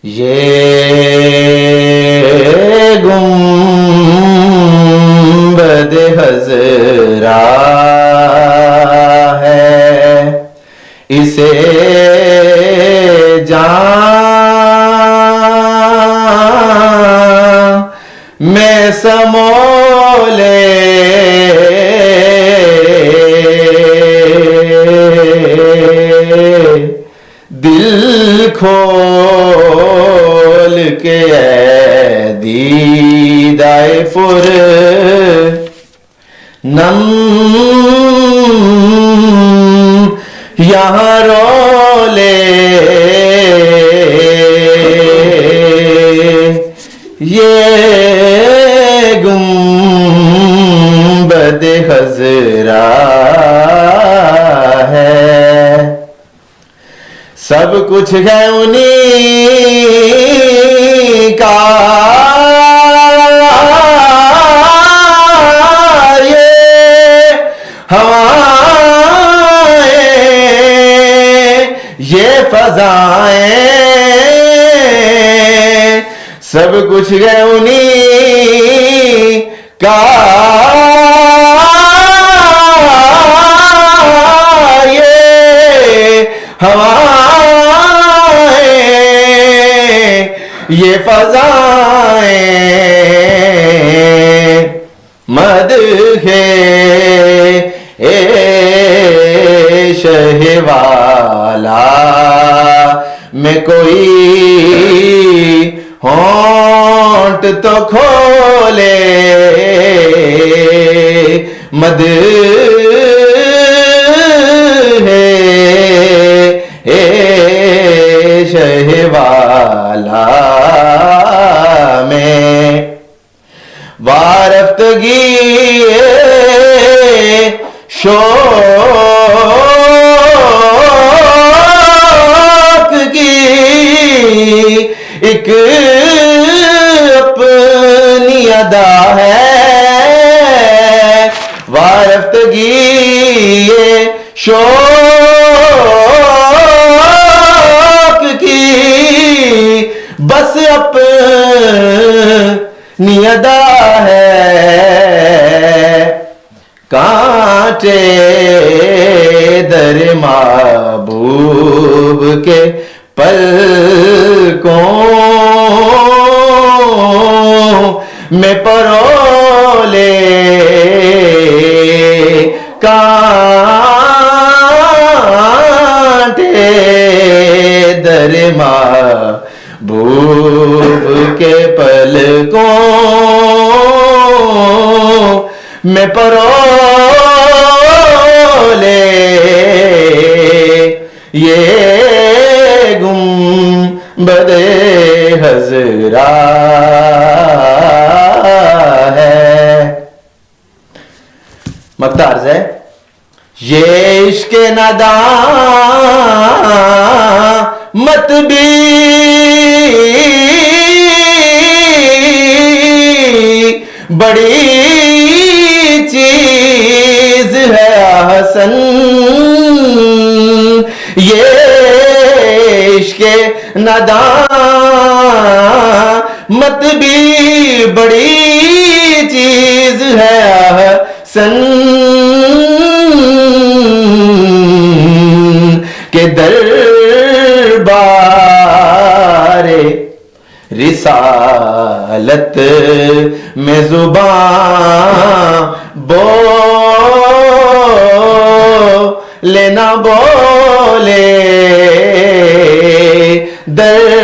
یہ گنبد خضرا ہے، اسے جان میں سمو لے، دل کھول کے اے دیدۂ پر نم یہاں رو لے، یہ گنبد خضرا ہے، سب کچھ ہے انہی کا، یہ ہوائیں یہ فضائیں، سب کچھ ہے انہی کا، یہ ہوائیں یہ فضائیں، مدح شہ والا میں کوئی ہونٹ تو کھولے، مدح شہ والا میں وارفتگی شوق کی ایک اپنی ادا ہے، وارفتگی شوق کی بس اپنی ادا ہے، کانٹے در محبوب کے پلکوں میں پرولے، کانٹے در محبوب کے پلکوں میں پرولے، یہ گنبد خضرا ہے۔ مقطع عرض ہے، یہ عشق ندامت بھی بڑی چیز ہے حسن، یہ عشق ندامت بھی بڑی چیز ہے حسن، کہ دربار رسالت میں زبان بولے نہ بولے، دربار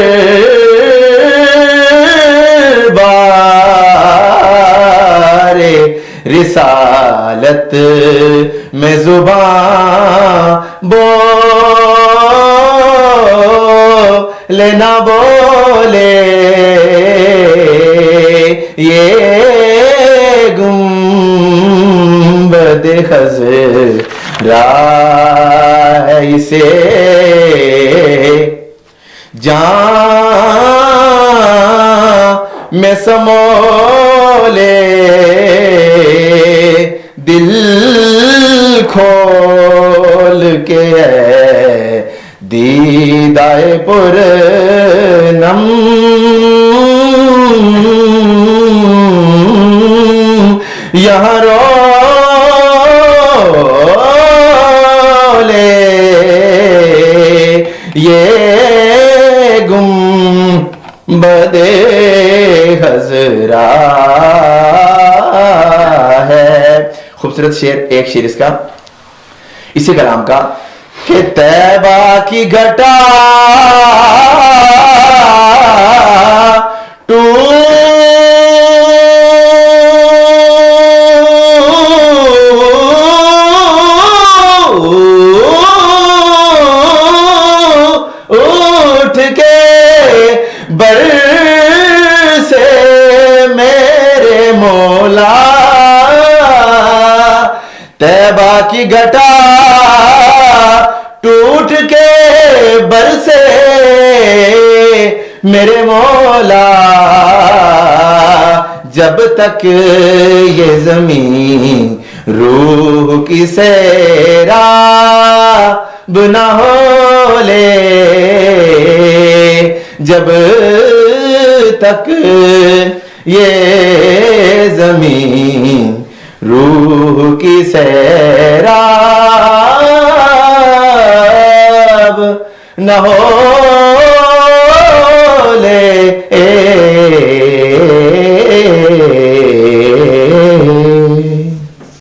رسالت میں زبان بولے نہ بولے، یہ گنبد خضرا ہے، اسے جان میں سمو لے، دل کھول کے دیدائے پر کرم یہاں رولے یہ گنبد خضرا ہے. خوبصورت شعر، ایک شعر اس کا اسی کلام کا کہ طیبہ کی گھٹا اٹھ کے برسے میرے مولا، طیبہ کی گھٹا ٹوٹ کے برسے میرے مولا، جب تک یہ زمین روح کی سیراب نہ ہو لے، جب تک یہ زمین روح کی سیراب نہ ہو لے.